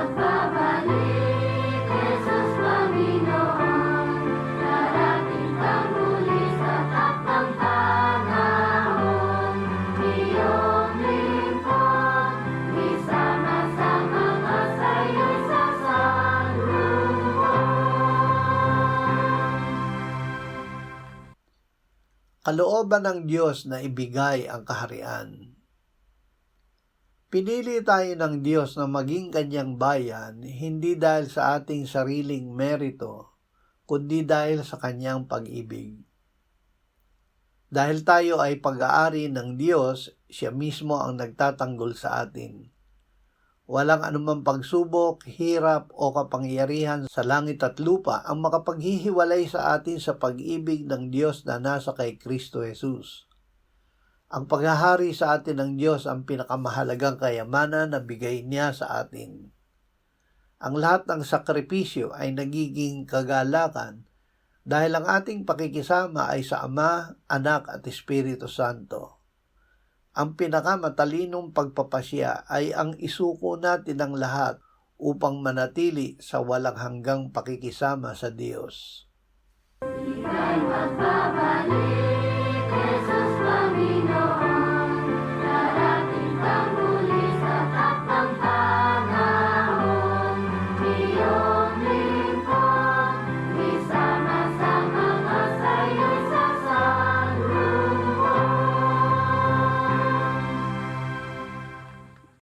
magbabalik, Jesus Panginoon. Darating kang muli sa takdang panahon. Iyong lingkod, isama-sama ka sa'yo sa salubong. Kalooban ng Diyos na ibigay ang kaharian. Pinili tayo ng Diyos na maging kanyang bayan, hindi dahil sa ating sariling merito, kundi dahil sa kanyang pag-ibig. Dahil tayo ay pag-aari ng Diyos, siya mismo ang nagtatanggol sa atin. Walang anumang pagsubok, hirap o kapangyarihan sa langit at lupa ang makapaghihiwalay sa atin sa pag-ibig ng Diyos na nasa kay Kristo Jesus. Ang paghahari sa atin ng Diyos ang pinakamahalagang kayamanan na bigay niya sa atin. Ang lahat ng sakripisyo ay nagiging kagalakan dahil ang ating pakikisama ay sa Ama, Anak at Espiritu Santo. Ang pinakamatalinong pagpapasya ay ang isuko natin ng lahat upang manatili sa walang hanggang pakikisama sa Diyos. Ika'y magbabalik, Jesus Panginoon.